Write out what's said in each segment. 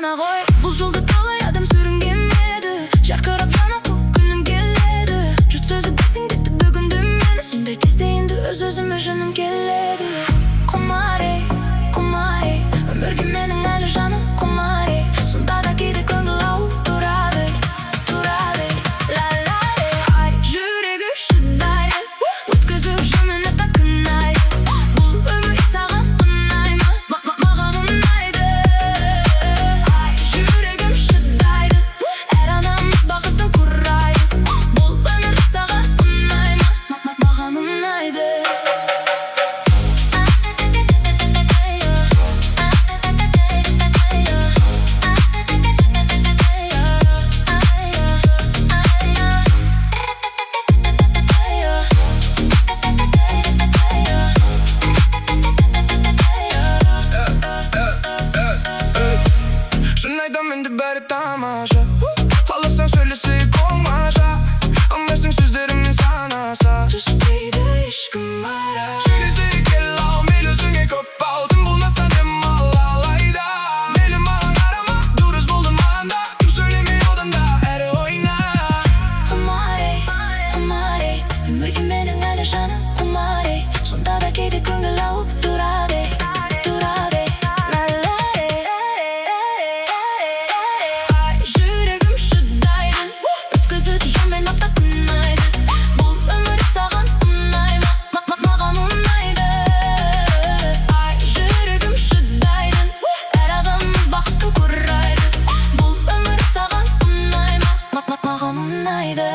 ғана ғой. Бұл жолда талай адам сүрінген еді, жарқырап жанып күнім келеді. Жұрт сөзі бәсеңдетті бүгінді мені, сондай тезде енді өз-өзіме жыным келеді. Құмарей, құмарей, өмірге менің әлі жаным құмарей. Сонда да кейде көңіл ауып тұрады, тұрады. Ла-ла-лей, ай, жүрегім шыдайды, өткізіп жүрмін ата күн ай. Бұл өмір саған ұнай ма? Маған ұнайды. Ай, жүрегім шыдайды, әр адамымыз бақытын құрайды. Бұл өмір саған ұнай ма? Маған ұнайды. Шын айтам енді бәрі тамаша, қаласаң сөйлесейік оңаша. Алмайсың сөздеріммен санаса, Түспейді ешкім ара. сөйлесейік кел ал, мейлі өзіңе көп ал. Тым болмаса дем ал алайда. Мейлі маған қарама, дұрыс болды маған да. Көп сөйлемей одан да әрі ойна. Құмарей, құмарей, өмірге менің әлі жаным құмарей. Сонда да кейде көңіл ауып тұрады, тұрады. Ла-ла-лей, ай, жүрегім шыдайды, өткізіп жүрмін апта күн айды. Бұл өмір саған ұнай ма? Маған ұнайды. Ай, жүрегім шыдайды, әр адамымыз бақытын құрайды. Бұл өмір саған ұнай ма? Маған ұнайды.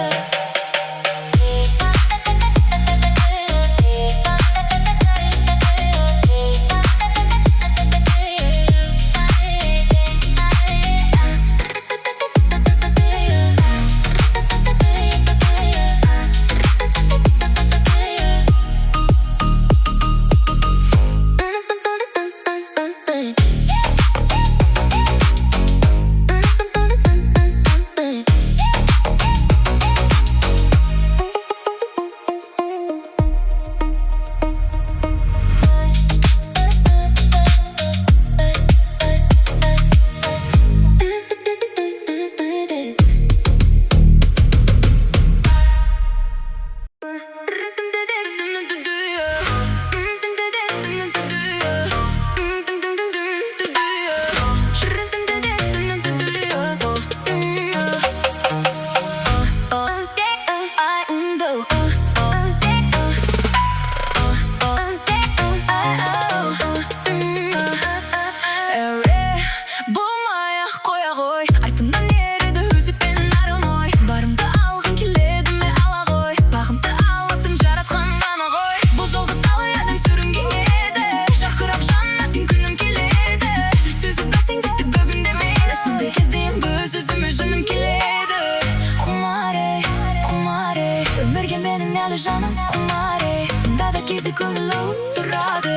Жаным құмарей, сонда да кейде көңіл ауып тұрады,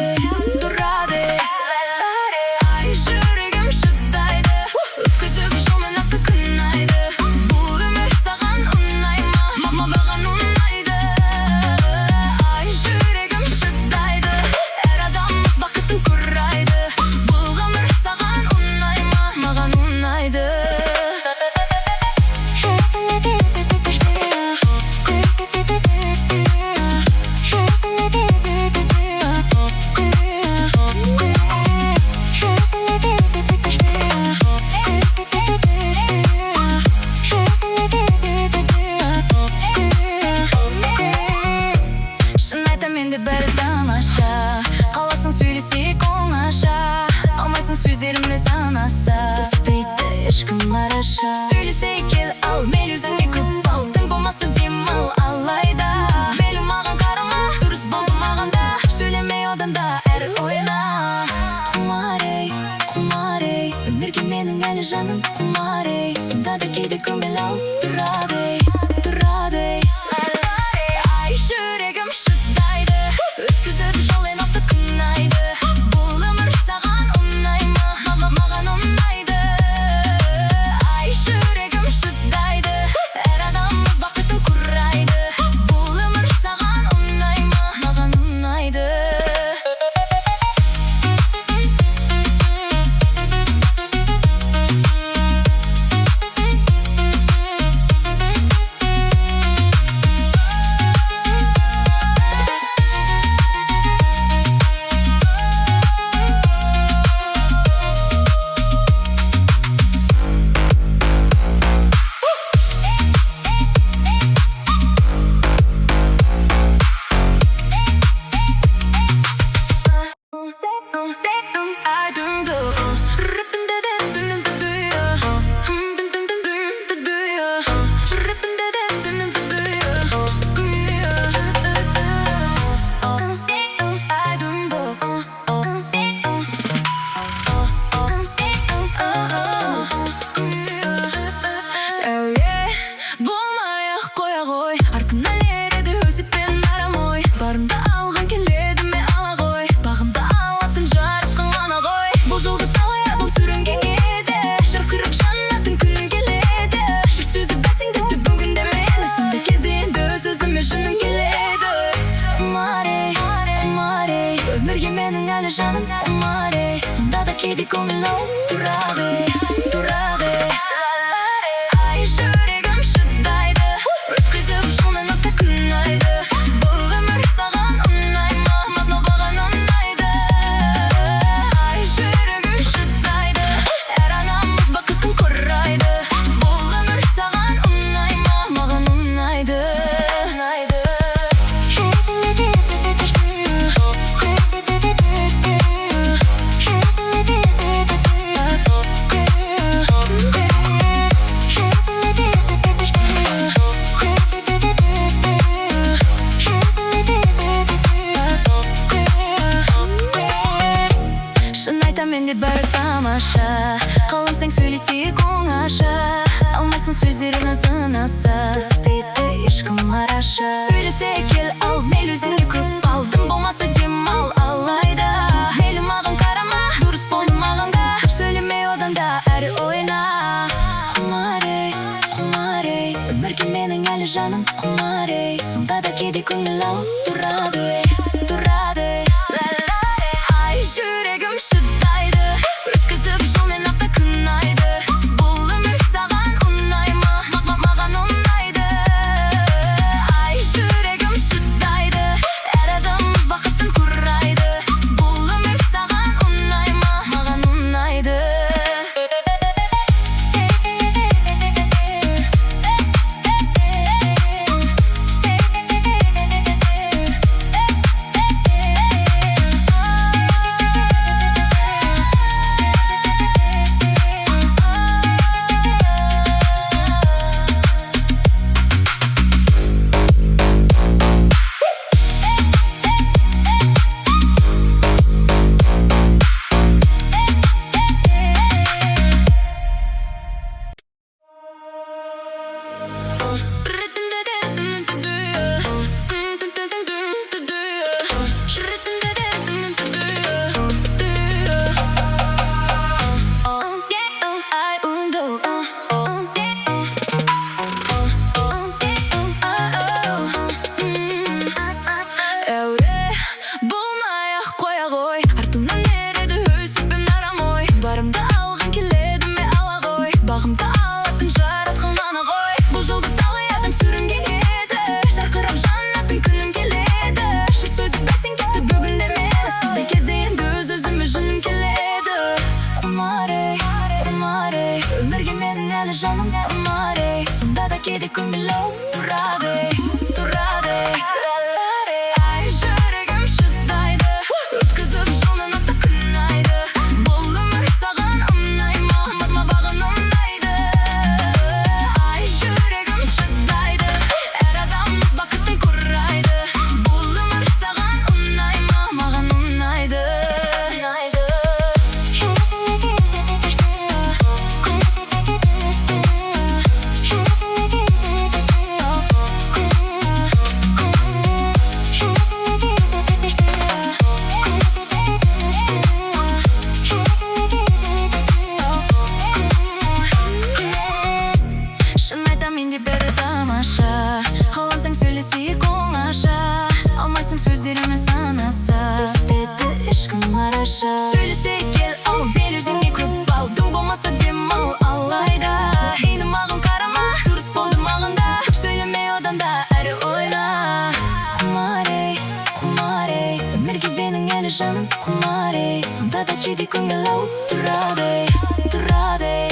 тұрады. Ай, жүрегім шыдайды, өткізіп жүрмін апта күн айды. Бұл өмір саған ұнай ма? Маған ұнайды. Ай, жүрегім шыдайды, әр адамымыз бақытын құрайды. Бұл өмір саған ұнай ма? Маған ұнайды. Енді бәрі тамаша, қаласың сөйлесейік оңаша. Алмайсың сөздерімді санаса, түспейді ешкім араша. Сөйлесейік кел ал, мейлі өзіңе көп ал. Тым болмаса дем ал алайда. Мейлі маған қарама, дұрыс болды маған да. Сөйлемей одан да әрі ойна. Құмарей, құмарей, өмірге менің әлі жаным құмарей. Сонда да кейде көңіл ауып тұрады, тұрады. Ай, жүрегім шыдайды, өткізіп жолын апта күн айды. Бұл өмір саған ұнай ма? Маған ұнайды. Ай, жүрегім шыдайды, әр адамымыз бақытын құрайды. Бұл өмір саған ұнай ма? Маған ұнайды. тұрады, тұрады. Ай, жүрегім шыдайды, өткізіп жолын атты күн айды. Бұл өмір саған ұнай ма, маған ұнайды. Ай, жүрегім шыдайды, әр анамыз бақытын құрайды. Бұл өмір саған ұнай ма, маған ұнайды. Шын айтам, менде бәрі тамаша. Қаламсаң сөйлетейік оңаша. Алмайсың сөздерім сынаса. Түспейді ешкім араша. Сөйлесе кел, ал мейлі өзіңе көп алдым. Болмаса демал алайда. Мейлі маған қарама, дұрыс болды маған да. Көп сөйлемей одан да әрі ойна. Құмар ей, құмар ей, өмірге менің әлі жаным құмар ей. Сонда да кейде көңіл ауып тұрады ей, тұрады ей. Ай, жүрегім шыдайды, өткізіп жолмен атты күн айды. Бұл өмір саған ұнай ма, маған ұнайды. Ай, жүрегім шыдайды, әр адамымыз бақытын құрайды. Бұл өмір саған ұнай ма, маған ұнайды. Барымды алған келеді ме ала ғой. Бағымды алатын жаратқан ғана ғой. Бұл жолды талай сүрінген еді. Жарқырап жанатын күнім келеді. Жұрт сөзі бәсеңдетті бүгінде мені. Сондай кезде енді өз-өзіме жыным келеді. Құмар ей, құмар ей, өмірге менің әлі жаным құмар ей. Сонда да кейде көңіл ауып тұрады ей, тұрады ей. Ай, жүрегім шыдайды, өткізіп жолын атты күн айды. Бұл өмір саған ұнай ма, маған ұнайды. Ай, жүрегім шыдайды, әр адамымыз бақытын құрайды. Бұл өмір саған ұнай ма, маған ұнайды. Шын айтам, менде бәрі тамаша. Қаласаң сөйлесейік оңаша. Алмайсың сөздеріме санаса. Түспейді ешкім араша. Сөйлесе кел, ал мейлі өзіңе көп алдым. Болмаса демал алайда. Мейлі маған қарама, дұрыс болды маған да. Көп сөйлемей одан да әрі ойна. Құмар ей, құмар ей, өмірге менің әлі жаным құмар ей. Сонда да кейде көңіл ауып тұрады ей, тұрады ей.